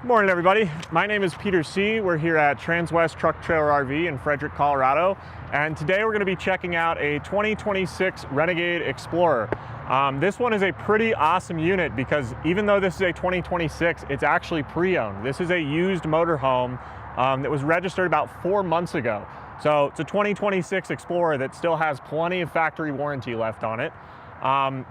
Good morning, everybody. My name is Peter C. We're here at Transwest Truck Trailer RV in Frederick, Colorado. And today we're going to be checking out a 2026 Renegade Explorer. This one is a pretty awesome unit because even though this is a 2026, it's actually pre-owned. This is a used motorhome that was registered about 4 months ago. So it's a 2026 Explorer that still has plenty of factory warranty left on it.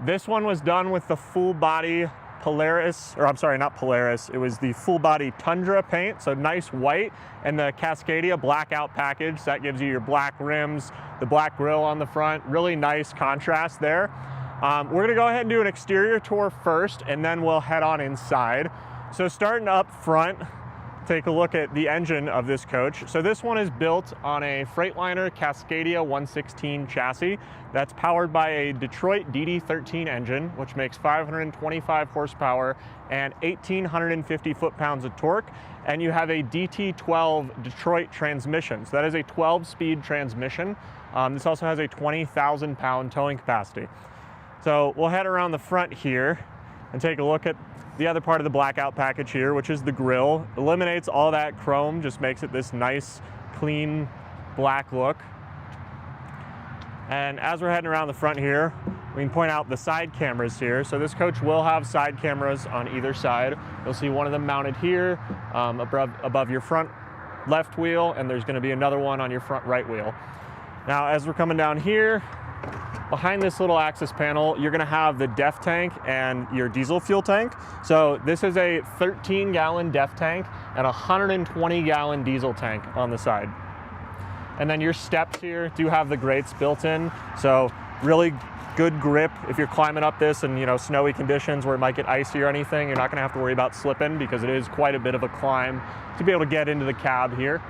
This one was done with the full body Polaris, or I'm sorry, not Polaris, it was the full body Tundra paint, so nice white, and the Cascadia blackout package. So that gives you your black rims, the black grille on the front, really nice contrast there. We're gonna go ahead and do an exterior tour first, and then we'll head on inside. So starting up front, take a look at the engine of this coach. So this one is built on a Freightliner Cascadia 116 chassis that's powered by a Detroit DD13 engine, which makes 525 horsepower and 1,850 foot-pounds of torque. And you have a DT12 Detroit transmission. So that is a 12-speed transmission. This also has a 20,000 pound towing capacity. So we'll head around the front here and take a look at the other part of the blackout package here, which is the grille. Eliminates all that chrome, just makes it this nice, clean, black look. And as we're heading around the front here, we can point out the side cameras here. So this coach will have side cameras on either side. You'll see one of them mounted here above your front left wheel, and there's gonna be another one on your front right wheel. Now, as we're coming down here, behind this little access panel, you're gonna have the DEF tank and your diesel fuel tank. So this is a 13-gallon DEF tank and a 120-gallon diesel tank on the side. And then your steps here do have the grates built in. So really good grip if you're climbing up this in snowy conditions where it might get icy or anything. You're not gonna have to worry about slipping because it is quite a bit of a climb to be able to get into the cab here.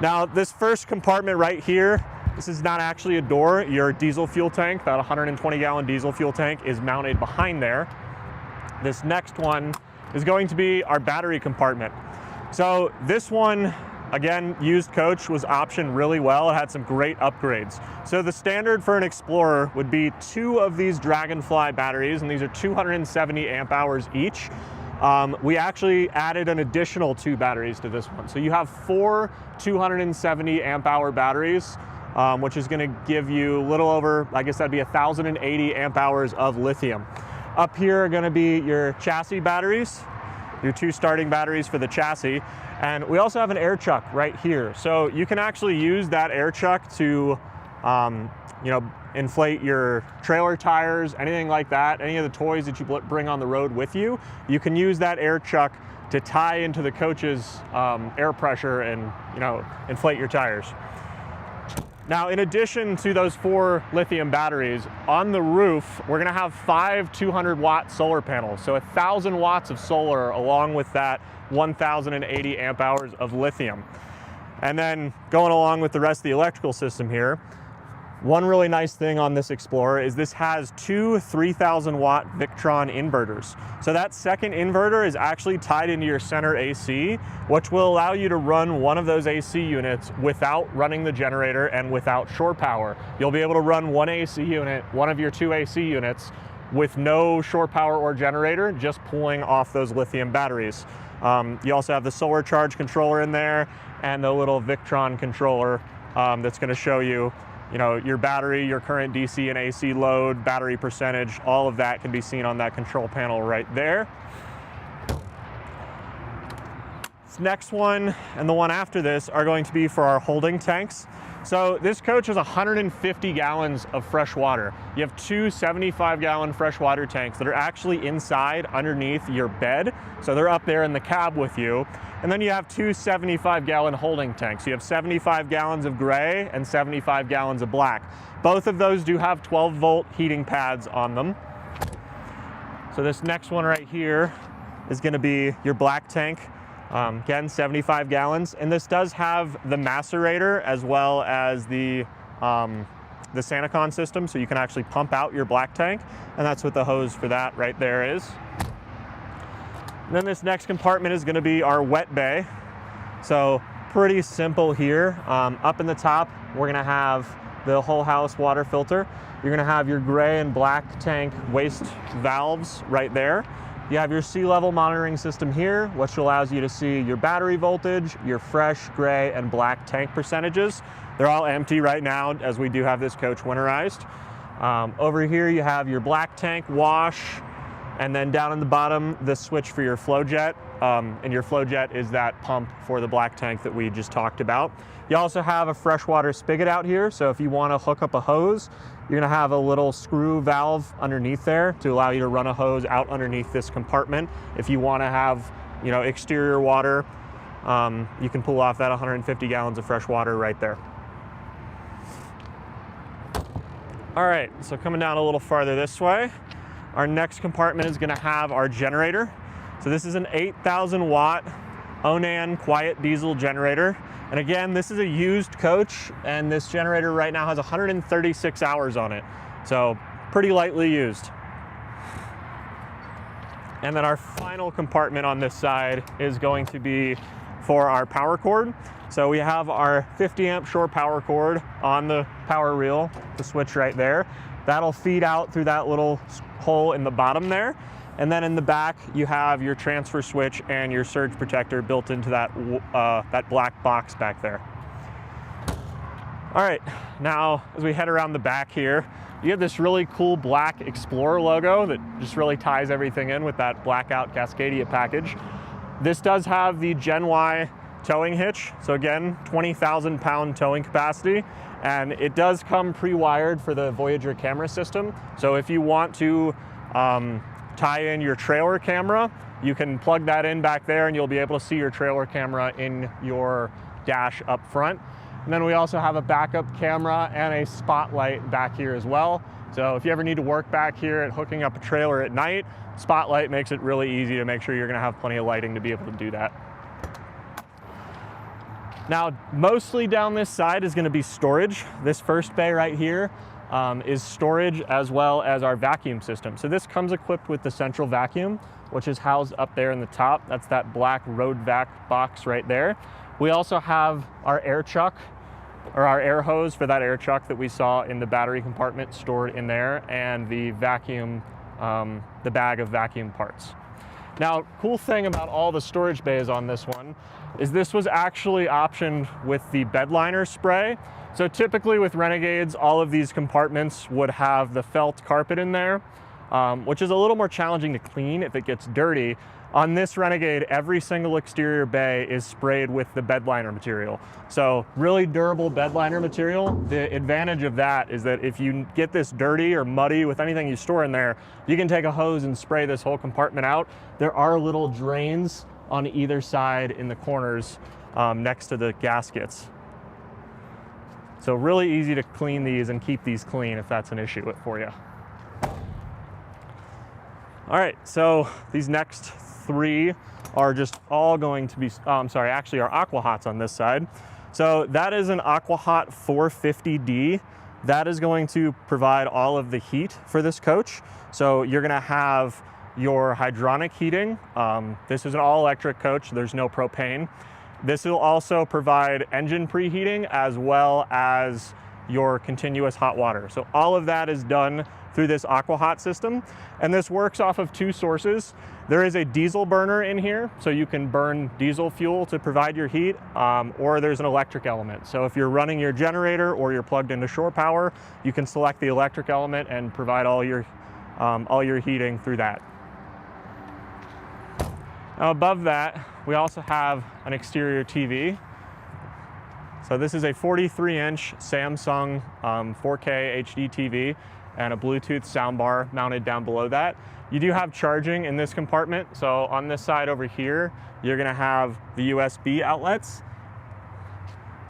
Now, this first compartment right here, this is not actually a door. Your diesel fuel tank, that 120-gallon diesel fuel tank, is mounted behind there. This next one is going to be our battery compartment. So this one, again, used coach, was optioned really well. It had some great upgrades. So the standard for an Explorer would be 2 of these Dragonfly batteries, and these are 270 amp hours each. We actually added an additional 2 batteries to this one. So you have 4 270 amp hour batteries, which is gonna give you a little over, I guess that'd be 1,080 amp hours of lithium. Up here are gonna be your chassis batteries, your 2 starting batteries for the chassis. And we also have an air chuck right here. So you can actually use that air chuck to inflate your trailer tires, anything like that, any of the toys that you bring on the road with you. You can use that air chuck to tie into the coach's air pressure and inflate your tires. Now, in addition to those 4 lithium batteries, on the roof, we're gonna have 5 200-watt solar panels. So 1,000 watts of solar along with that 1,080 amp hours of lithium. And then going along with the rest of the electrical system here, one really nice thing on this Explorer is this has 2 3,000-watt Victron inverters. So that second inverter is actually tied into your center AC, which will allow you to run one of those AC units without running the generator and without shore power. You'll be able to run one AC unit, one of your 2 AC units, with no shore power or generator, just pulling off those lithium batteries. You also have the solar charge controller in there and the little Victron controller that's gonna show you your battery, your current DC and AC load, battery percentage, all of that can be seen on that control panel right there. This next one and the one after this are going to be for our holding tanks. So this coach has 150 gallons of fresh water. You have 2 75-gallon freshwater tanks that are actually inside underneath your bed. So they're up there in the cab with you. And then you have 2 75-gallon holding tanks. You have 75 gallons of gray and 75 gallons of black. Both of those do have 12-volt heating pads on them. So this next one right here is gonna be your black tank. Again, 75 gallons. And this does have the macerator as well as the Sanacon system, so you can actually pump out your black tank. And that's what the hose for that right there is. And then this next compartment is gonna be our wet bay. So pretty simple here. Up in the top, we're gonna have the whole house water filter. You're gonna have your gray and black tank waste valves right there. You have your sea level monitoring system here, which allows you to see your battery voltage, your fresh, gray, and black tank percentages. They're all empty right now, as we do have this coach winterized. Over here you have your black tank wash, and then down in the bottom, the switch for your flow jet. And your flow jet is that pump for the black tank that we just talked about. You also have a freshwater spigot out here, so if you want to hook up a hose, you're going to have a little screw valve underneath there to allow you to run a hose out underneath this compartment. If you want to have, you know, exterior water, you can pull off that 150 gallons of fresh water right there. All right, so coming down a little farther this way, our next compartment is going to have our generator. So this is an 8,000 watt Onan quiet diesel generator. And again, this is a used coach, and this generator right now has 136 hours on it. So pretty lightly used. And then our final compartment on this side is going to be for our power cord. So we have our 50 amp shore power cord on the power reel, the switch right there. That'll feed out through that little hole in the bottom there. And then in the back, you have your transfer switch and your surge protector built into that, that black box back there. All right, now as we head around the back here, you have this really cool black Explorer logo that just really ties everything in with that blackout Cascadia package. This does have the Gen Y towing hitch. So again, 20,000 pound towing capacity. And it does come pre-wired for the Voyager camera system. So if you want to tie in your trailer camera, you can plug that in back there and you'll be able to see your trailer camera in your dash up front. And then we also have a backup camera and a spotlight back here as well. So if you ever need to work back here at hooking up a trailer at night, spotlight makes it really easy to make sure you're gonna have plenty of lighting to be able to do that. Now, mostly down this side is gonna be storage. This first bay right here is storage as well as our vacuum system. So this comes equipped with the central vacuum, which is housed up there in the top. That's that black road vac box right there. We also have our air chuck, or our air hose for that air chuck that we saw in the battery compartment stored in there, and the vacuum, the bag of vacuum parts. Now, cool thing about all the storage bays on this one is this was actually optioned with the bed liner spray. So typically with Renegades, all of these compartments would have the felt carpet in there, which is a little more challenging to clean if it gets dirty. On this Renegade, every single exterior bay is sprayed with the bed liner material. So really durable bed liner material. The advantage of that is that if you get this dirty or muddy with anything you store in there, you can take a hose and spray this whole compartment out. There are little drains on either side in the corners next to the gaskets. So really easy to clean these and keep these clean if that's an issue for you. All right, so these next three are just all going to be, actually our AquaHots on this side. So that is an AquaHot 450D. That is going to provide all of the heat for this coach. So you're gonna have your hydronic heating. This is an all electric coach, there's no propane. This will also provide engine preheating as well as your continuous hot water. So all of that is done through this AquaHot system. And this works off of two sources. There is a diesel burner in here, so you can burn diesel fuel to provide your heat, or there's an electric element. So if you're running your generator or you're plugged into shore power, you can select the electric element and provide all your heating through that. Now above that, we also have an exterior TV. So this is a 43-inch Samsung 4K HD TV and a Bluetooth soundbar mounted down below that. You do have charging in this compartment. So on this side over here, you're gonna have the USB outlets.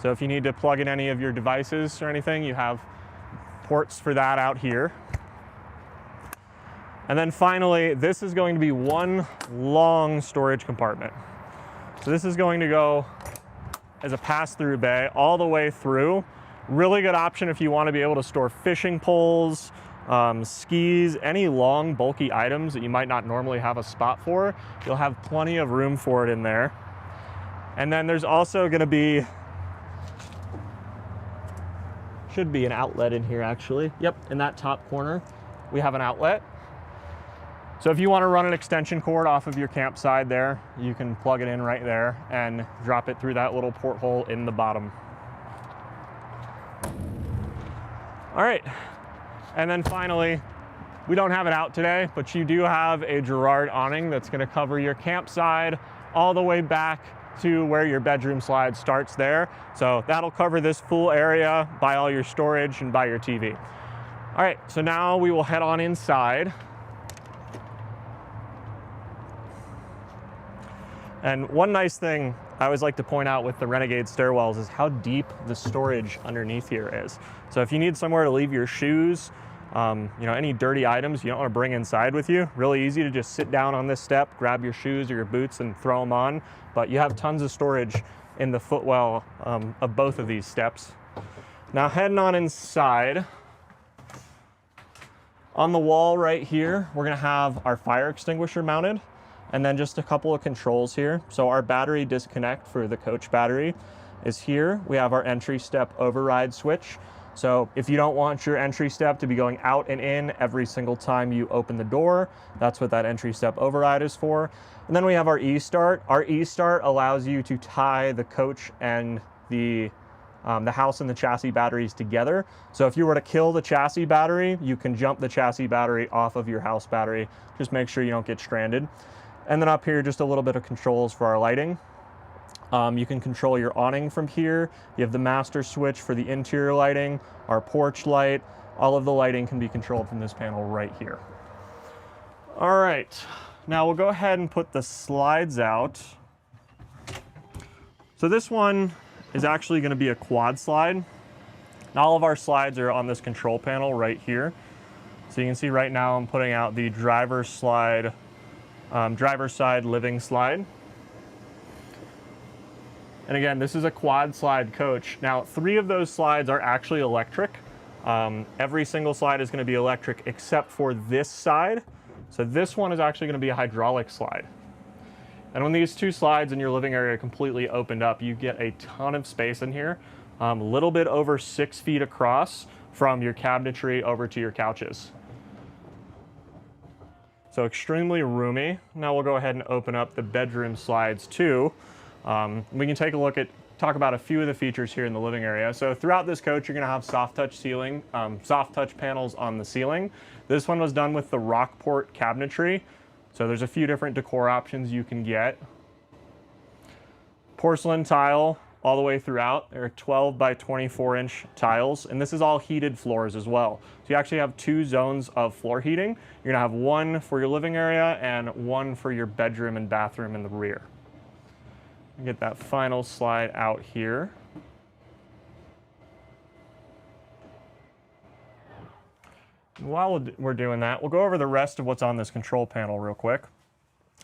So if you need to plug in any of your devices or anything, you have ports for that out here. And then finally, this is going to be one long storage compartment. So this is going to go as a pass-through bay all the way through. Really good option if you want to be able to store fishing poles, skis, any long bulky items that you might not normally have a spot for. You'll have plenty of room for it in there. And then there's also going to be, should be an outlet in here actually. Yep, in that top corner, we have an outlet. So if you want to run an extension cord off of your campsite there, you can plug it in right there and drop it through that little porthole in the bottom. All right, and then finally, we don't have it out today, but you do have a Girard awning that's going to cover your campsite all the way back to where your bedroom slide starts there. So that'll cover this full area by all your storage and by your TV. All right, so now we will head on inside. And one nice thing I always like to point out with the Renegade stairwells is how deep the storage underneath here is. So if you need somewhere to leave your shoes, any dirty items you don't want to bring inside with you, really easy to just sit down on this step, grab your shoes or your boots and throw them on. But you have tons of storage in the footwell of both of these steps. Now heading on inside, on the wall right here, we're gonna have our fire extinguisher mounted, and then just a couple of controls here. So our battery disconnect for the coach battery is here. We have our entry step override switch. So if you don't want your entry step to be going out and in every single time you open the door, that's what that entry step override is for. And then we have our e-start. Our e-start allows you to tie the coach and the house and the chassis batteries together. So if you were to kill the chassis battery, you can jump the chassis battery off of your house battery. Just make sure you don't get stranded. And then up here, just a little bit of controls for our lighting. You can control your awning from here. You have the master switch for the interior lighting, our porch light. All of the lighting can be controlled from this panel right here. All right, now we'll go ahead and put the slides out. So this one is actually going to be a quad slide. And all of our slides are on this control panel right here. So you can see right now I'm putting out the driver's side living slide. And again, this is a quad slide coach. Now, 3 of those slides are actually electric. Every single slide is going to be electric except for this side. So this one is actually going to be a hydraulic slide. And when these 2 slides in your living area are completely opened up, you get a ton of space in here, a little bit over 6 feet across from your cabinetry over to your couches. So extremely roomy. Now we'll go ahead and open up the bedroom slides too. We can take a look at, talk about a few of the features here in the living area. So throughout this coach, you're gonna have soft touch panels on the ceiling. This one was done with the Rockport cabinetry. So there's a few different decor options you can get. Porcelain tile all the way throughout. There are 12 by 24 inch tiles, and this is all heated floors as well. So you actually have 2 zones of floor heating. You're gonna have one for your living area and one for your bedroom and bathroom in the rear. Get that final slide out here. While we're doing that, we'll go over the rest of what's on this control panel real quick.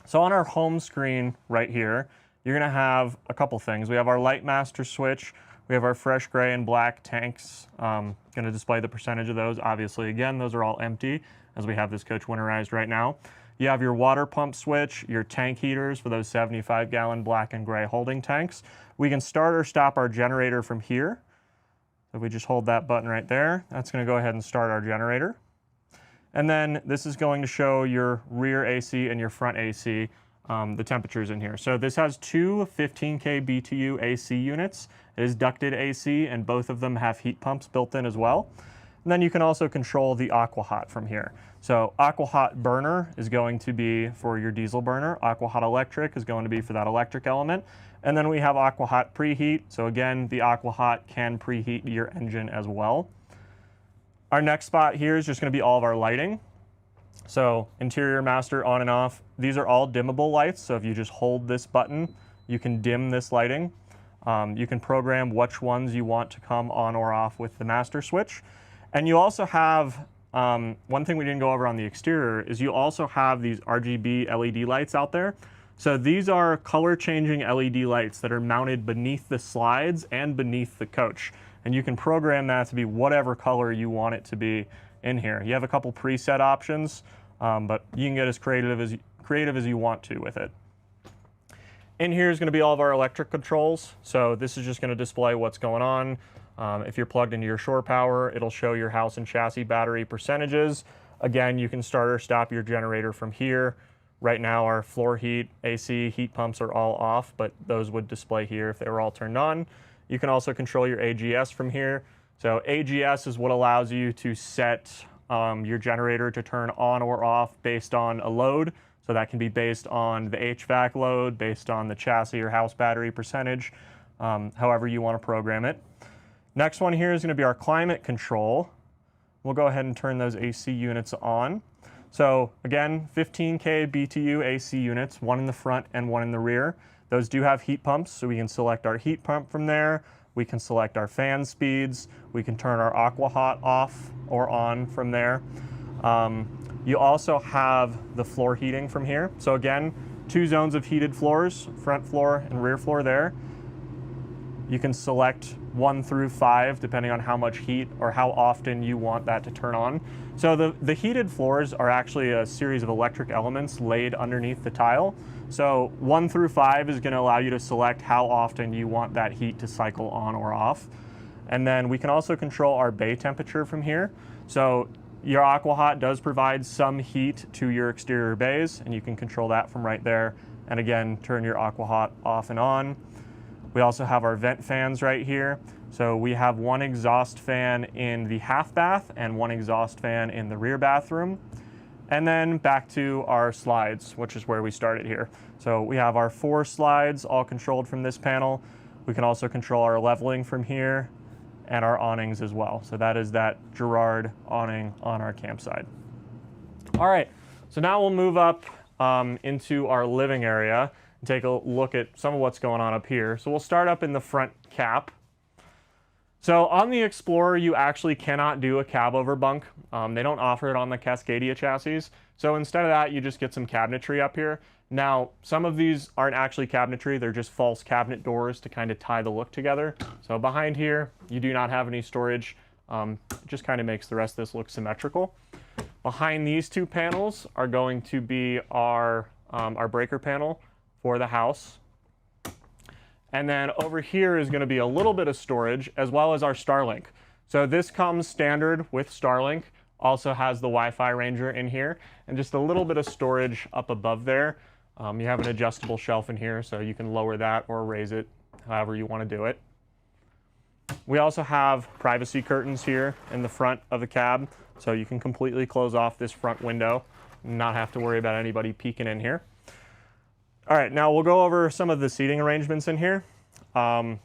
So on our home screen right here, you're gonna have a couple things. We have our light master switch. We have our fresh gray and black tanks. Gonna display the percentage of those. Obviously, again, those are all empty as we have this coach winterized right now. You have your water pump switch, your tank heaters for those 75-gallon black and gray holding tanks. We can start or stop our generator from here. So if we just hold that button right there, that's gonna go ahead and start our generator. And then this is going to show your rear AC and your front AC, the temperatures in here. So this has 2 15K BTU AC units. It is ducted AC, and both of them have heat pumps built in as well. And then you can also control the AquaHot from here. So AquaHot burner is going to be for your diesel burner. AquaHot electric is going to be for that electric element. And then we have AquaHot preheat. So again, the AquaHot can preheat your engine as well. Our next spot here is just going to be all of our lighting. So interior master on and off. These are all dimmable lights. So if you just hold this button, you can dim this lighting. You can program which ones you want to come on or off with the master switch. And you also have, one thing we didn't go over on the exterior is you also have these RGB LED lights out there. So these are color changing LED lights that are mounted beneath the slides and beneath the coach. And you can program that to be whatever color you want it to be in here. You have a couple preset options, but you can get as creative as you want to with it. In here is going to be all of our electric controls. So this is just going to display what's going on. If you're plugged into your shore power, it'll show your house and chassis battery percentages. Again, you can start or stop your generator from here. Right now our floor heat, AC, heat pumps are all off, but those would display here if they were all turned on. You can also control your AGS from here. So AGS is what allows you to set your generator to turn on or off based on a load. So that can be based on the HVAC load, based on the chassis or house battery percentage, however you want to program it. Next one here is going to be our climate control. We'll go ahead and turn those AC units on. So again, 15K BTU AC units, one in the front and one in the rear. Those do have heat pumps, so we can select our heat pump from there. We can select our fan speeds. We can turn our aqua hot off or on from there. You also have the floor heating from here. So again, 2 zones of heated floors, front floor and rear floor there. You can select 1 through 5 depending on how much heat or how often you want that to turn on. So the heated floors are actually a series of electric elements laid underneath the tile. So 1 through 5 is going to allow you to select how often you want that heat to cycle on or off. And then we can also control our bay temperature from here. So your aqua hot does provide some heat to your exterior bays, and you can control that from right there. And again, turn your aqua hot off and on. We also have our vent fans right here. So we have 1 exhaust fan in the half bath and 1 exhaust fan in the rear bathroom. And then back to our slides, which is where we started here. So we have our 4 slides all controlled from this panel. We can also control our leveling from here and our awnings as well. So that is that Girard awning on our campsite. All right, so now we'll move up into our living area and take a look at some of what's going on up here. So we'll start up in the front cap. So on the Explorer, you actually cannot do a cab over bunk. They don't offer it on the Cascadia chassis. So instead of that, you just get some cabinetry up here. Now, some of these aren't actually cabinetry, they're just false cabinet doors to kind of tie the look together. So behind here, you do not have any storage. It just kind of makes the rest of this look symmetrical. Behind these 2 panels are going to be our breaker panel for the house. And then over here is going to be a little bit of storage as well as our Starlink. So this comes standard with Starlink, also has the Wi-Fi Ranger in here, and just a little bit of storage up above there. You have an adjustable shelf in here, so you can lower that or raise it however you want to do it. We also have privacy curtains here in the front of the cab, so you can completely close off this front window and not have to worry about anybody peeking in here. All right, now we'll go over some of the seating arrangements in here.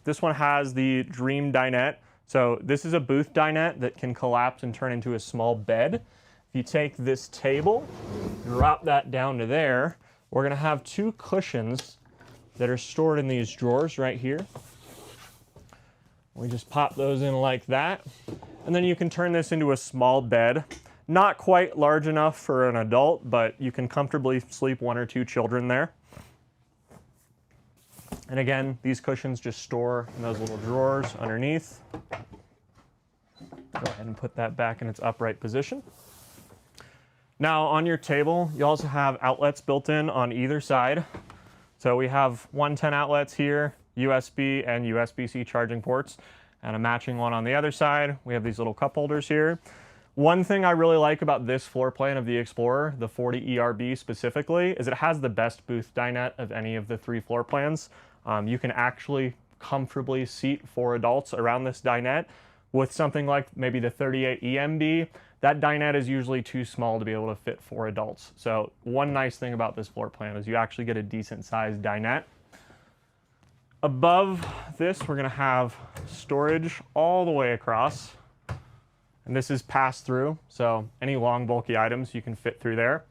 This one has the Dream dinette. So this is a booth dinette that can collapse and turn into a small bed. If you take this table, drop that down to there, we're going to have 2 cushions that are stored in these drawers right here. We just pop those in like that. And then you can turn this into a small bed. Not quite large enough for an adult, but you can comfortably sleep 1 or 2 children there. And again, these cushions just store in those little drawers underneath. Go ahead and put that back in its upright position. Now on your table, you also have outlets built in on either side. So we have 110 outlets here, USB and USB-C charging ports, and a matching one on the other side. We have these little cup holders here. One thing I really like about this floor plan of the Explorer, the 40 ERB specifically, is it has the best booth dinette of any of the 3 floor plans. You can actually comfortably seat 4 adults around this dinette. With something like maybe the 38 EMB, that dinette is usually too small to be able to fit 4 adults. So one nice thing about this floor plan is you actually get a decent sized dinette. Above this, we're going to have storage all the way across. And this is pass-through, so any long bulky items you can fit through there.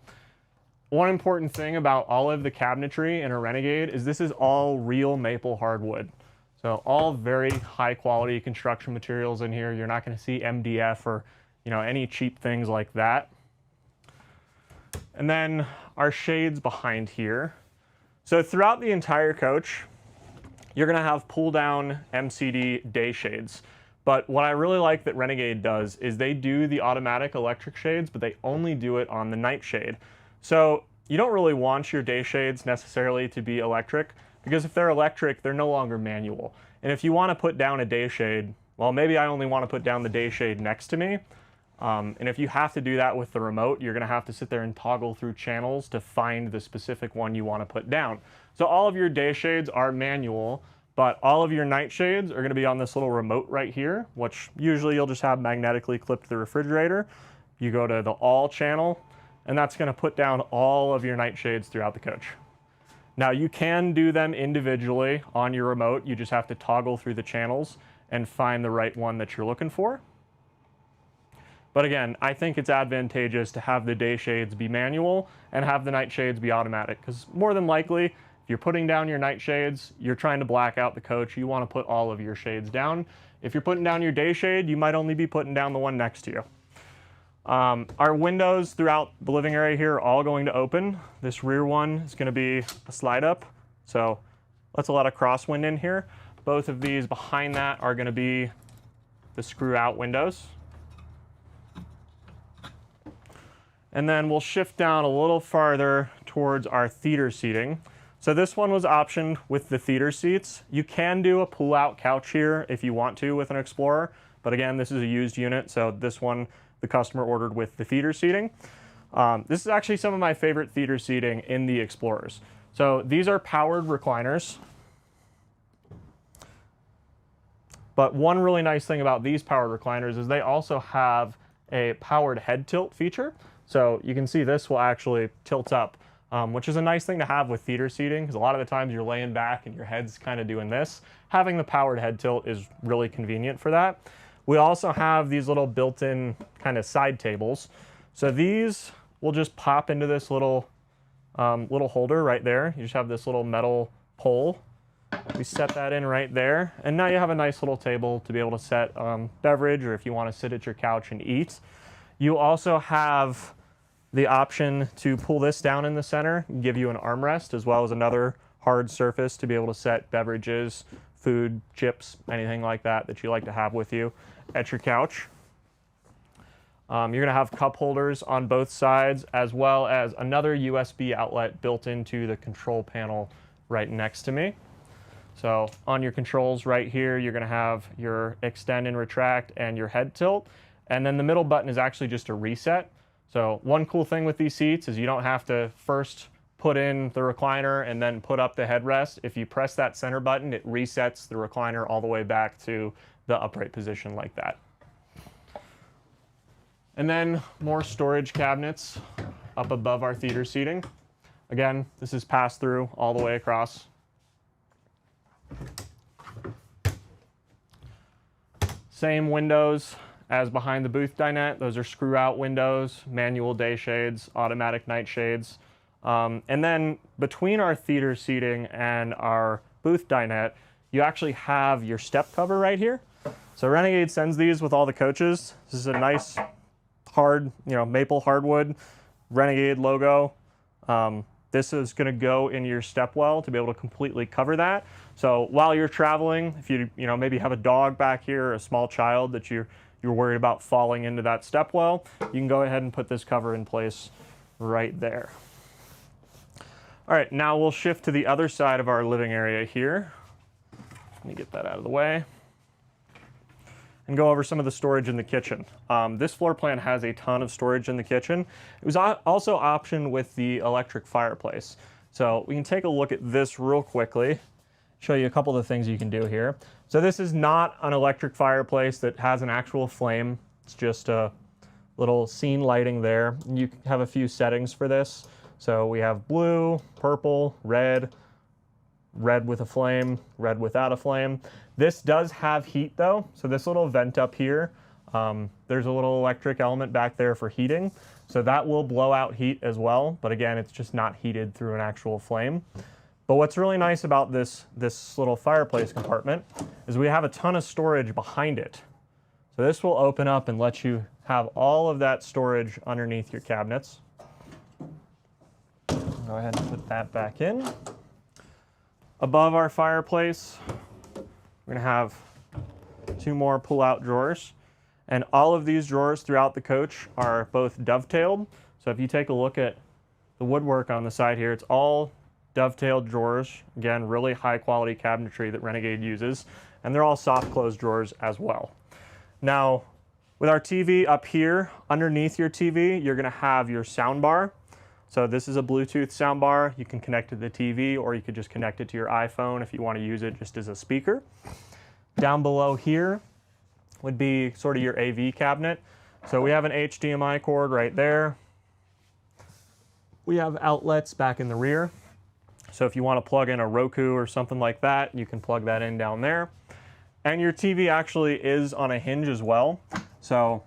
One important thing about all of the cabinetry in a Renegade is this is all real maple hardwood. So all very high quality construction materials in here. You're not going to see MDF or any cheap things like that. And then our shades behind here. So throughout the entire coach, you're going to have pull down MCD day shades. But what I really like that Renegade does is they do the automatic electric shades, but they only do it on the night shade. So you don't really want your day shades necessarily to be electric, because if they're electric, they're no longer manual. And if you want to put down a day shade, well, maybe I only want to put down the day shade next to me. And if you have to do that with the remote, you're gonna have to sit there and toggle through channels to find the specific one you wanna put down. So all of your day shades are manual, but all of your night shades are gonna be on this little remote right here, which usually you'll just have magnetically clipped to the refrigerator. You go to the all channel, and that's gonna put down all of your night shades throughout the coach. Now you can do them individually on your remote. You just have to toggle through the channels and find the right one that you're looking for. But again, I think it's advantageous to have the day shades be manual and have the night shades be automatic, because more than likely, if you're putting down your night shades, you're trying to black out the coach, you want to put all of your shades down. If you're putting down your day shade, you might only be putting down the one next to you. Our windows throughout the living area here are all going to open. This rear one is going to be a slide up, so let's let a crosswind in here. Both of these behind that are going to be the screw out windows. And then we'll shift down a little farther towards our theater seating. So this one was optioned with the theater seats. You can do a pull-out couch here if you want to with an Explorer, but again, this is a used unit, so this one the customer ordered with the theater seating. This is actually some of my favorite theater seating in the Explorers. So these are powered recliners. But one really nice thing about these powered recliners is they also have a powered head tilt feature. So you can see this will actually tilt up, which is a nice thing to have with theater seating, because a lot of the times you're laying back and your head's kind of doing this. Having the powered head tilt is really convenient for that. We also have these little built-in kind of side tables. So these will just pop into this little holder right there. You just have this little metal pole. We set that in right there, and now you have a nice little table to be able to set beverage, or if you want to sit at your couch and eat. You also have the option to pull this down in the center and give you an armrest, as well as another hard surface to be able to set beverages, food, chips, anything like that that you like to have with you at your couch. You're going to have cup holders on both sides, as well as another USB outlet built into the control panel right next to me. So on your controls right here, you're going to have your extend and retract and your head tilt. And then the middle button is actually just a reset. So one cool thing with these seats is you don't have to first put in the recliner and then put up the headrest. If you press that center button, it resets the recliner all the way back to the upright position like that. And then more storage cabinets up above our theater seating. Again, this is pass through all the way across. Same windows as behind the booth dinette. Those are screw out windows, manual day shades, automatic night shades. And then between our theater seating and our booth dinette, you actually have your step cover right here. So Renegade sends these with all the coaches. This is a nice hard, maple hardwood Renegade logo. This is going to go in your step well to be able to completely cover that. So while you're traveling, if you maybe have a dog back here or a small child that you're worried about falling into that step well, you can go ahead and put this cover in place right there. All right, now we'll shift to the other side of our living area here. Let me get that out of the way and go over some of the storage in the kitchen. This floor plan has a ton of storage in the kitchen. It was also optioned with the electric fireplace. So we can take a look at this real quickly, show you a couple of the things you can do here. So this is not an electric fireplace that has an actual flame. It's just a little scene lighting there. You have a few settings for this. So we have blue, purple, red with a flame, red without a flame. This does have heat though. So this little vent up here, there's a little electric element back there for heating. So that will blow out heat as well. But again, it's just not heated through an actual flame. But what's really nice about this little fireplace compartment is we have a ton of storage behind it. So this will open up and let you have all of that storage underneath your cabinets. Go ahead and put that back in. Above our fireplace, we're going to have two more pull-out drawers. And all of these drawers throughout the coach are both dovetailed. So if you take a look at the woodwork on the side here, it's all dovetailed drawers. Again, really high quality cabinetry that Renegade uses. And they're all soft close drawers as well. Now, With our TV up here, underneath your TV, you're gonna have your sound bar. So this is a Bluetooth sound bar. You can connect it to the TV, or you could just connect it to your iPhone if you want to use it just as a speaker. Down below here would be sort of your AV cabinet. So we have an HDMI cord right there. We have outlets back in the rear. So if you want to plug in a Roku or something like that, you can plug that in down there. And your TV actually is on a hinge as well. So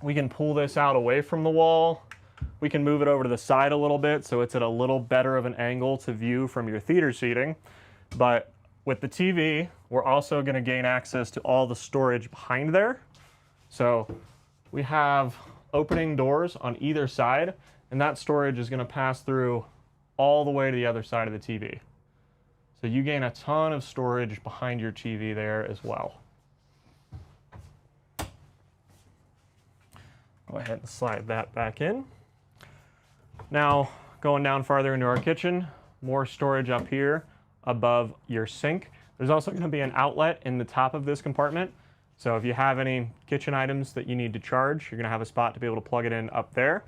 we can pull this out away from the wall. We can move it over to the side a little bit so it's at a little better of an angle to view from your theater seating. But with the TV, we're also going to gain access to all the storage behind there. So we have opening doors on either side, and that storage is going to pass through all the way to the other side of the TV. So you gain a ton of storage behind your TV there as well. Go ahead and slide that back in. Now, going down farther into our kitchen, more storage up here above your sink. There's also going to be an outlet in the top of this compartment. So if you have any kitchen items that you need to charge, you're going to have a spot to be able to plug it in up there.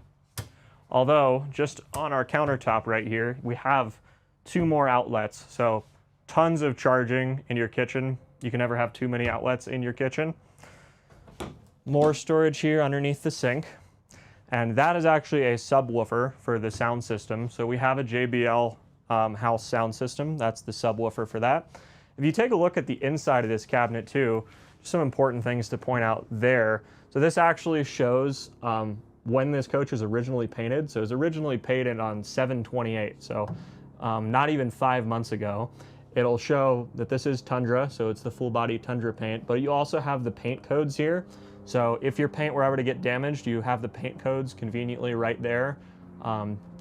Although, just on our countertop right here, we have 2 more outlets. So tons of charging in your kitchen. You can never have too many outlets in your kitchen. More storage here underneath the sink. And that is actually a subwoofer for the sound system. So we have a JBL house sound system. That's the subwoofer for that. If you take a look at the inside of this cabinet too, some important things to point out there. So this actually shows when this coach was originally painted. So it was originally painted on 7/28, so not even 5 months ago. It'll show that this is Tundra, so it's the full body Tundra paint, but you also have the paint codes here. So if your paint were ever to get damaged, you have the paint codes conveniently right there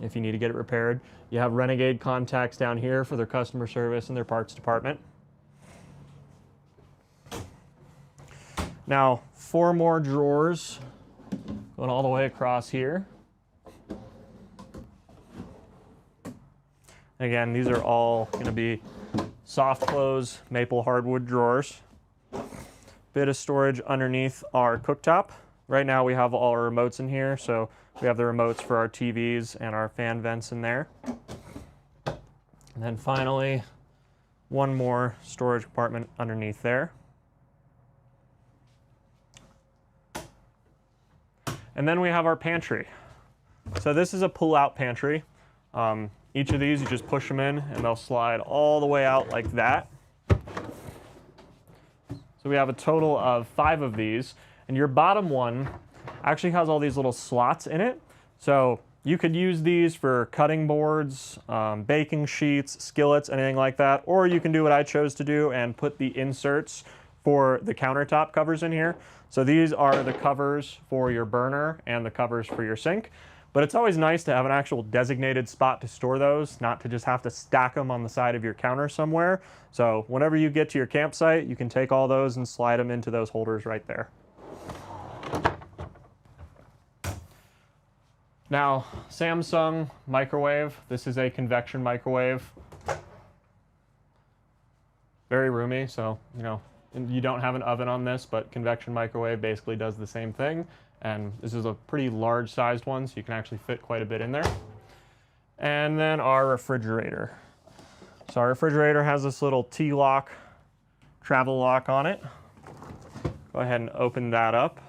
if you need to get it repaired. You have Renegade contacts down here for their customer service and their parts department. Now, 4 more drawers going all the way across here. Again, these are all going to be soft close maple hardwood drawers. Bit of storage underneath our cooktop. Right now we have all our remotes in here, so we have the remotes for our TVs and our fan vents in there. And then finally, 1 more storage compartment underneath there. And then we have our pantry. So this is a pull-out pantry. Each of these, you just push them in and they'll slide all the way out like that. So we have a total of 5 of these, and your bottom one actually has all these little slots in it. So you could use these for cutting boards, baking sheets, skillets, anything like that, or you can do what I chose to do and put the inserts for the countertop covers in here. So these are the covers for your burner and the covers for your sink. But it's always nice to have an actual designated spot to store those, not to just have to stack them on the side of your counter somewhere. So whenever you get to your campsite, you can take all those and slide them into those holders right there. Now, Samsung microwave. This is a convection microwave. Very roomy, so you don't have an oven on this, but convection microwave basically does the same thing. And this is a pretty large sized one, so you can actually fit quite a bit in there. And then our refrigerator. So our refrigerator has this little T-lock, travel lock on it. Go ahead and open that up.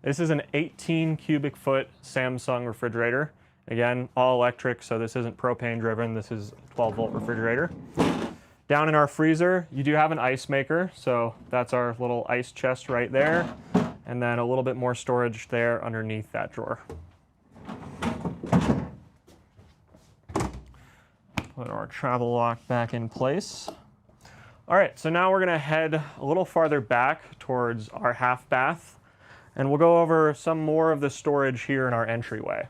This is an 18 cubic foot Samsung refrigerator. Again, all electric, so this isn't propane driven. This is a 12-volt refrigerator. Down in our freezer, you do have an ice maker. So that's our little ice chest right there. And then a little bit more storage there underneath that drawer. Put our travel lock back in place. All right, so now we're gonna head a little farther back towards our half bath, and we'll go over some more of the storage here in our entryway.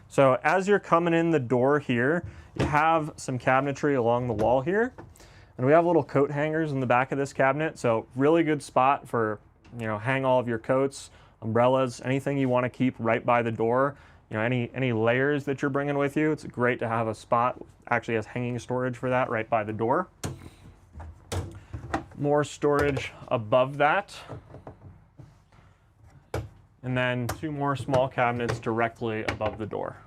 So as you're coming in the door here, you have some cabinetry along the wall here, and we have little coat hangers in the back of this cabinet, so really good spot for hang all of your coats, umbrellas, anything you want to keep right by the door. Any layers that you're bringing with you, it's great to have a spot actually has hanging storage for that right by the door. More storage above that. and then 2 more small cabinets directly above the door.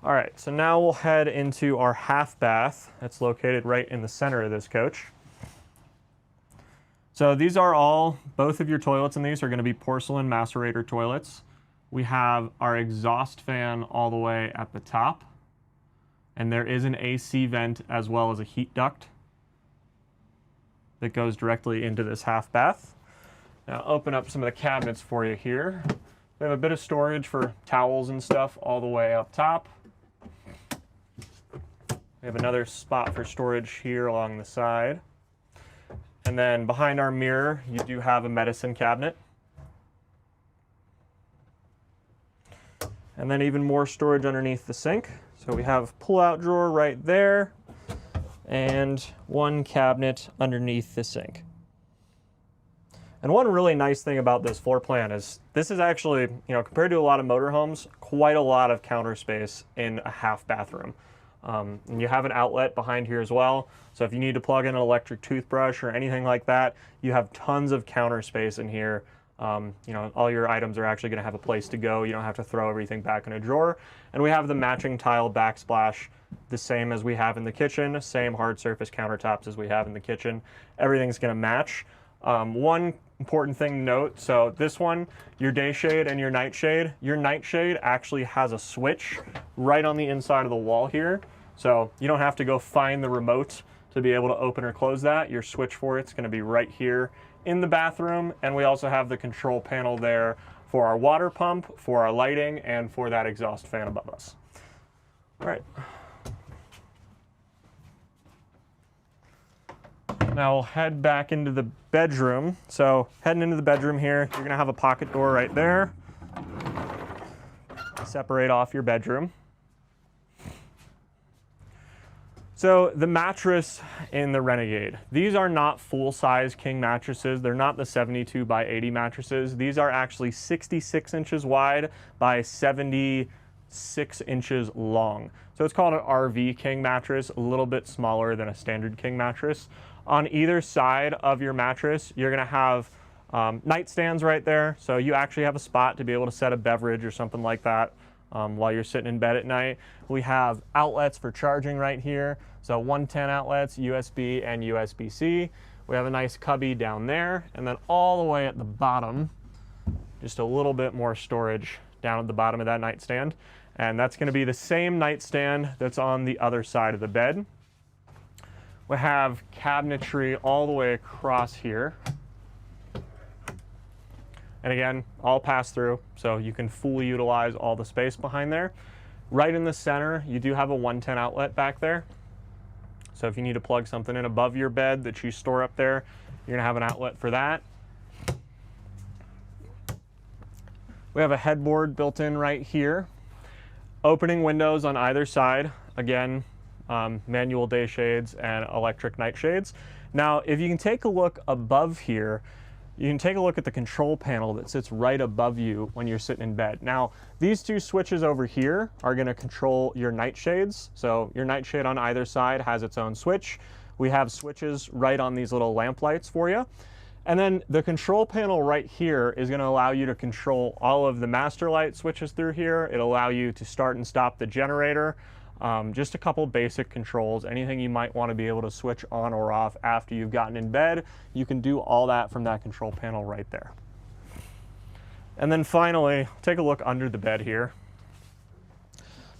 All right, so now we'll head into our half bath that's located right in the center of this coach. So these are both of your toilets in these are going to be porcelain macerator toilets. We have our exhaust fan all the way at the top, and there is an AC vent as well as a heat duct that goes directly into this half bath. Now open up some of the cabinets for you here. We have a bit of storage for towels and stuff all the way up top. We have another spot for storage here along the side. And then behind our mirror, you do have a medicine cabinet. And then even more storage underneath the sink. So we have a pull-out drawer right there and 1 cabinet underneath the sink. And one really nice thing about this floor plan is this is actually, compared to a lot of motorhomes, quite a lot of counter space in a half bathroom. And you have an outlet behind here as well. So if you need to plug in an electric toothbrush or anything like that, you have tons of counter space in here. All your items are actually going to have a place to go. You don't have to throw everything back in a drawer. And we have the matching tile backsplash, the same as we have in the kitchen, same hard surface countertops as we have in the kitchen. Everything's going to match. One important thing to note, so this one, your day shade and your nightshade actually has a switch right on the inside of the wall here. So you don't have to go find the remote to be able to open or close that. Your switch for it's going to be right here in the bathroom. And we also have the control panel there for our water pump, for our lighting, and for that exhaust fan above us. All right. Now we'll head back into the bedroom. So heading into the bedroom here, you're gonna have a pocket door right there. Separate off your bedroom. So the mattress in the Renegade, these are not full-size king mattresses. They're not the 72 by 80 mattresses. These are actually 66 inches wide by 76 inches long. So it's called an RV king mattress, a little bit smaller than a standard king mattress. On either side of your mattress, you're gonna have nightstands right there. So you actually have a spot to be able to set a beverage or something like that while you're sitting in bed at night. We have outlets for charging right here. So 110 outlets, USB and USB-C. We have a nice cubby down there. And then all the way at the bottom, just a little bit more storage down at the bottom of that nightstand. And that's gonna be the same nightstand that's on the other side of the bed. We have cabinetry all the way across here. And again, all pass through, so you can fully utilize all the space behind there. Right in the center, you do have a 110 outlet back there. So if you need to plug something in above your bed that you store up there, you're gonna have an outlet for that. We have a headboard built in right here. Opening windows on either side. Again, manual day shades and electric night shades. Now, if you can take a look above here, you can take a look at the control panel that sits right above you when you're sitting in bed. Now, these 2 switches over here are going to control your night shades. So your night shade on either side has its own switch. We have switches right on these little lamp lights for you. And then the control panel right here is going to allow you to control all of the master light switches through here. It'll allow you to start and stop the generator. Just a couple basic controls. Anything you might want to be able to switch on or off after you've gotten in bed, you can do all that from that control panel right there. And then finally, take a look under the bed here.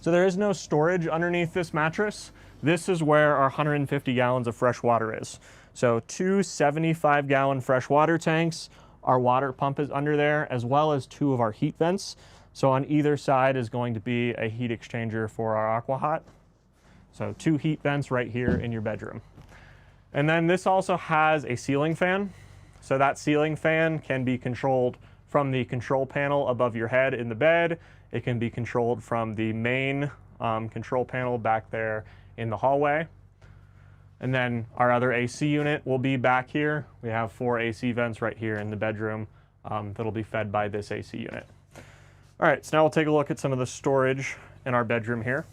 So there is no storage underneath this mattress. This is where our 150 gallons of fresh water is. So 2 75-gallon fresh water tanks. Our water pump is under there, as well as 2 of our heat vents. So on either side is going to be a heat exchanger for our AquaHot. So 2 heat vents right here in your bedroom. And then this also has a ceiling fan. So that ceiling fan can be controlled from the control panel above your head in the bed. It can be controlled from the main control panel back there in the hallway. And then our other AC unit will be back here. We have 4 AC vents right here in the bedroom that'll be fed by this AC unit. All right, so now we'll take a look at some of the storage in our bedroom here.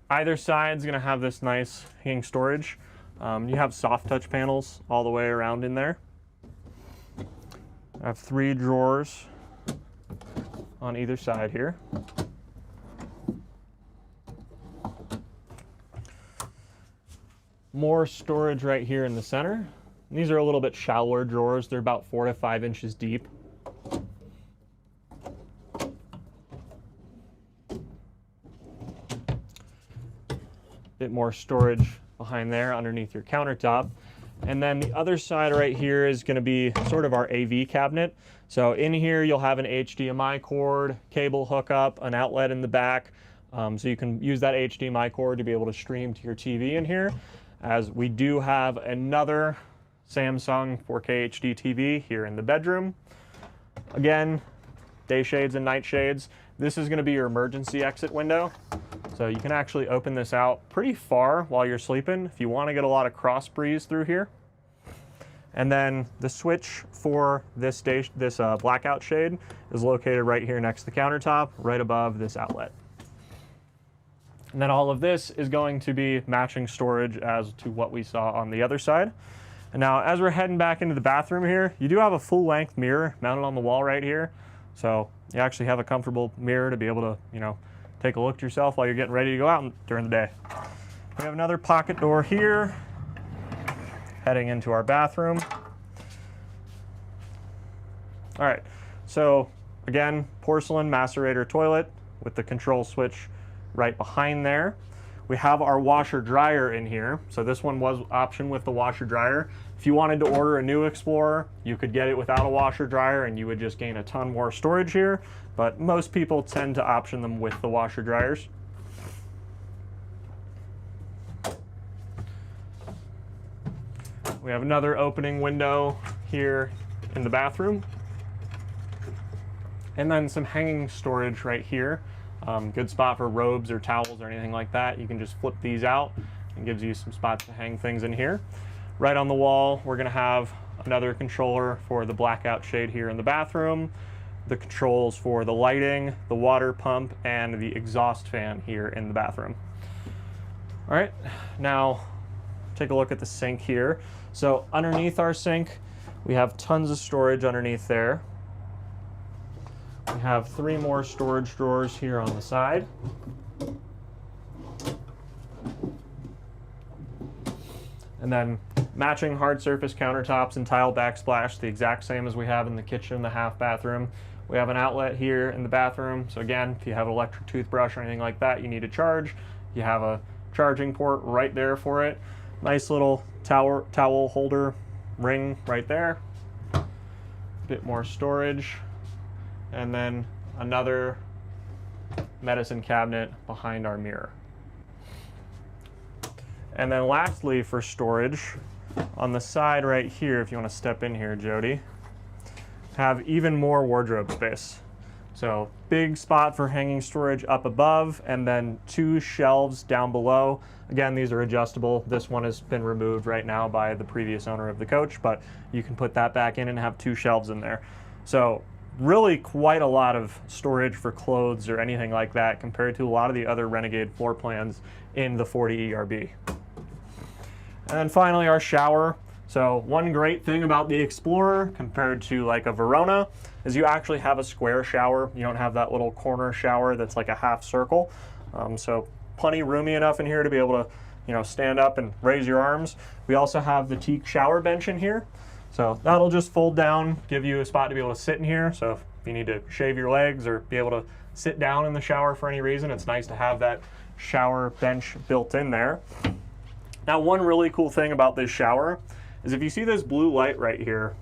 Either side's gonna have this nice hanging storage. You have soft touch panels all the way around in there. I have 3 drawers on either side here. More storage right here in the center. These are a little bit shallower drawers. They're about 4 to 5 inches deep. Bit more storage behind there underneath your countertop. And then the other side right here is going to be sort of our AV cabinet. So in here you'll have an HDMI cord, cable hookup, an outlet in the back. So you can use that HDMI cord to be able to stream to your TV in here. As we do have another Samsung 4K HD TV here in the bedroom. Again, day shades and night shades. This is going to be your emergency exit window. So you can actually open this out pretty far while you're sleeping if you want to get a lot of cross breeze through here. And then the switch for this blackout shade is located right here next to the countertop, right above this outlet. And then all of this is going to be matching storage as to what we saw on the other side. And now as we're heading back into the bathroom here, you do have a full length mirror mounted on the wall right here. So you actually have a comfortable mirror to be able to, you know, take a look at yourself while you're getting ready to go out during the day. We have another pocket door here, heading into our bathroom. All right, so again, porcelain macerator toilet with the control switch right behind there. We have our washer dryer in here. So this one was option with the washer dryer. If you wanted to order a new Explorer, you could get it without a washer dryer and you would just gain a ton more storage here. But most people tend to option them with the washer dryers. We have another opening window here in the bathroom. And then some hanging storage right here. Good spot for robes or towels or anything like that. You can just flip these out and gives you some spots to hang things in here. Right on the wall, we're gonna have another controller for the blackout shade here in the bathroom, the controls for the lighting, the water pump, and the exhaust fan here in the bathroom. All right, now take a look at the sink here. So underneath our sink, we have tons of storage underneath there. We have 3 more storage drawers here on the side. And then matching hard surface countertops and tile backsplash, the exact same as we have in the kitchen, the half bathroom. We have an outlet here in the bathroom. So again, if you have an electric toothbrush or anything like that you need to charge, you have a charging port right there for it. Nice little towel holder ring right there. A bit more storage. And then another medicine cabinet behind our mirror. And then lastly for storage, on the side right here, if you want to step in here, Jody, have even more wardrobe space. So big spot for hanging storage up above, and then 2 shelves down below. Again, these are adjustable. This one has been removed right now by the previous owner of the coach, but you can put that back in and have 2 shelves in there. So really quite a lot of storage for clothes or anything like that compared to a lot of the other Renegade floor plans in the 40 ERB. And then finally our shower. So one great thing about the Explorer compared to like a Verona is you actually have a square shower. You don't have that little corner shower that's like a half circle. So plenty roomy enough in here to be able to, you know, stand up and raise your arms. We also have the teak shower bench in here. So that'll just fold down, give you a spot to be able to sit in here. So if you need to shave your legs or be able to sit down in the shower for any reason, it's nice to have that shower bench built in there. Now, one really cool thing about this shower is if you see this blue light right here,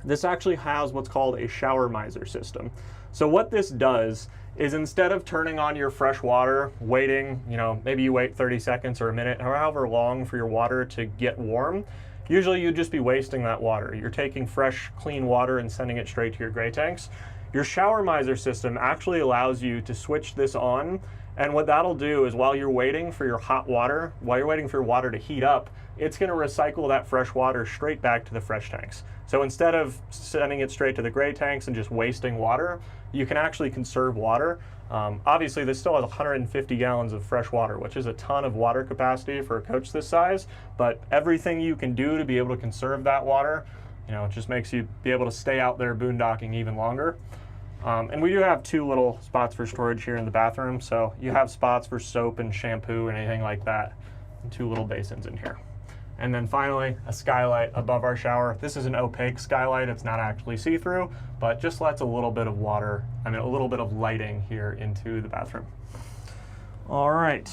this actually has what's called a shower miser system. So what this does is instead of turning on your fresh water, waiting, you know, maybe you wait 30 seconds or a minute, or however long for your water to get warm, usually you'd just be wasting that water. You're taking fresh, clean water and sending it straight to your gray tanks. Your shower miser system actually allows you to switch this on And what that'll do is while you're waiting for your hot water, while you're waiting for your water to heat up, it's going to recycle that fresh water straight back to the fresh tanks. So instead of sending it straight to the gray tanks and just wasting water, you can actually conserve water. Obviously, this still has 150 gallons of fresh water, which is a ton of water capacity for a coach this size, but everything you can do to be able to conserve that water, you know, it just makes you be able to stay out there boondocking even longer. And we do have 2 little spots for storage here in the bathroom, so you have spots for soap and shampoo and anything like that, and 2 little basins in here. And then finally, a skylight above our shower. This is an opaque skylight, it's not actually see-through, but just lets a little bit of water, a little bit of lighting here into the bathroom. All right.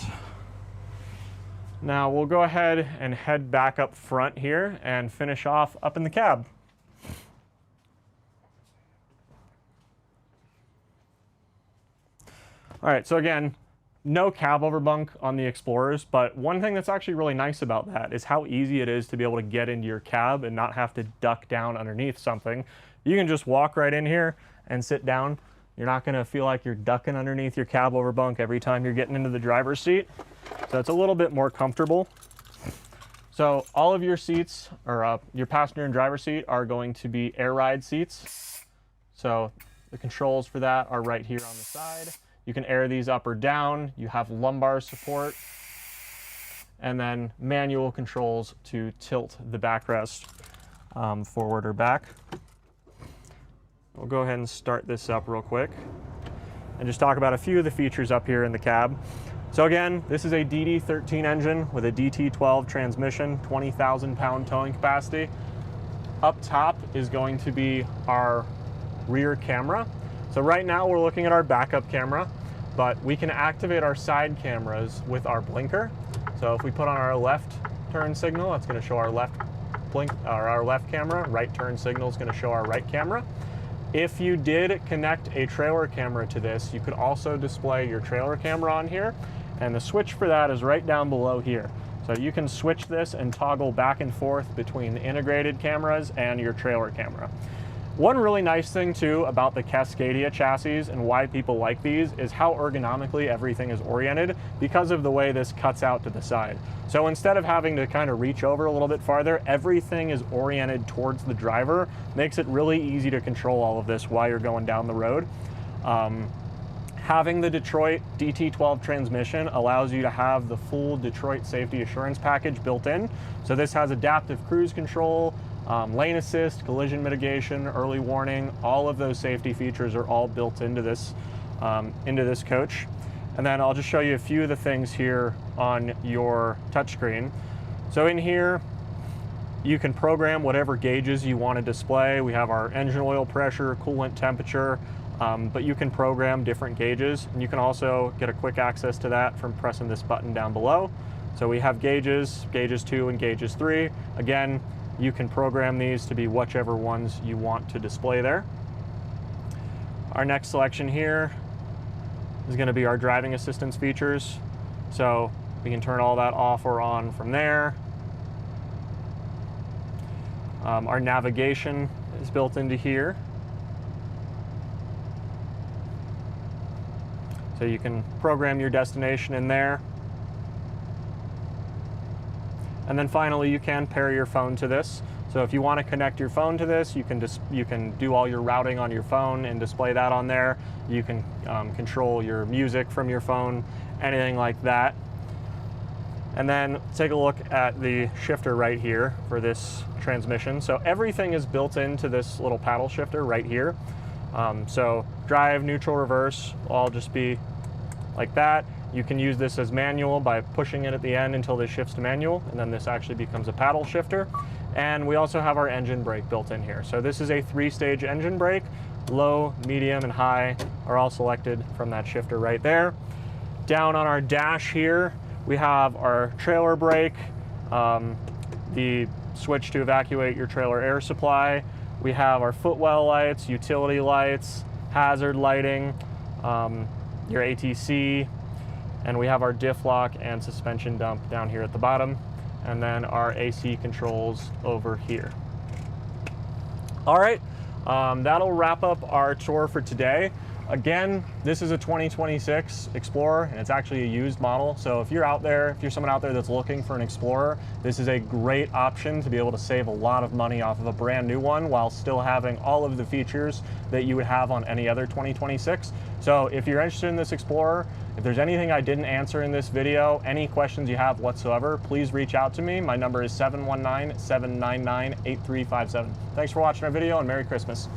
Now we'll go ahead and head back up front here and finish off up in the cab. All right, so again, no cab over bunk on the Explorers, but one thing that's actually really nice about that is how easy it is to be able to get into your cab and not have to duck down underneath something. You can just walk right in here and sit down. You're not gonna feel like you're ducking underneath your cab over bunk every time you're getting into the driver's seat. So it's a little bit more comfortable. So all of your seats, or your passenger and driver seat, are going to be air ride seats. So the controls for that are right here on the side. You can air these up or down. You have lumbar support, and then manual controls to tilt the backrest forward or back. We'll go ahead and start this up real quick and just talk about a few of the features up here in the cab. So again, this is a DD13 engine with a DT12 transmission, 20,000 pound towing capacity. Up top is going to be our rear camera. So right now we're looking at our backup camera, but we can activate our side cameras with our blinker. So if we put on our left turn signal, that's going to show our left blink, or our left camera. Right turn signal is going to show our right camera. If you did connect a trailer camera to this, you could also display your trailer camera on here, and the switch for that is right down below here. So you can switch this and toggle back and forth between the integrated cameras and your trailer camera. One really nice thing too about the Cascadia chassis and why people like these is how ergonomically everything is oriented because of the way this cuts out to the side. So instead of having to kind of reach over a little bit farther, everything is oriented towards the driver. Makes it really easy to control all of this while you're going down the road. Having the Detroit DT12 transmission allows you to have the full Detroit safety assurance package built in. So this has adaptive cruise control, lane assist, collision mitigation, early warning, all of those safety features are all built into this coach. And then I'll just show you a few of the things here on your touchscreen. So in here, you can program whatever gauges you want to display. We have our engine oil pressure, coolant temperature, but you can program different gauges. And you can also get a quick access to that from pressing this button down below. So we have gauges 2 and gauges 3. Again, you can program these to be whichever ones you want to display there. Our next selection here is going to be our driving assistance features. So we can turn all that off or on from there. Our navigation is built into here. So you can program your destination in there. And then finally, you can pair your phone to this. So if you want to connect your phone to this, you can do all your routing on your phone and display that on there. You can control your music from your phone, anything like that. And then take a look at the shifter right here for this transmission. So everything is built into this little paddle shifter right here. So drive, neutral, reverse, all just be like that. You can use this as manual by pushing it at the end until this shifts to manual, and then this actually becomes a paddle shifter. And we also have our engine brake built in here. So this is a 3-stage engine brake. Low, medium, and high are all selected from that shifter right there. Down on our dash here, we have our trailer brake, the switch to evacuate your trailer air supply. We have our footwell lights, utility lights, hazard lighting, your ATC, and we have our diff lock and suspension dump down here at the bottom, and then our AC controls over here. All right, that'll wrap up our tour for today. Again, this is a 2026 Explorer, and it's actually a used model. So if you're someone out there that's looking for an Explorer, this is a great option to be able to save a lot of money off of a brand new one while still having all of the features that you would have on any other 2026. So if you're interested in this Explorer, if there's anything I didn't answer in this video, any questions you have whatsoever, please reach out to me. My number is 719-799-8357. Thanks for watching our video, and Merry Christmas.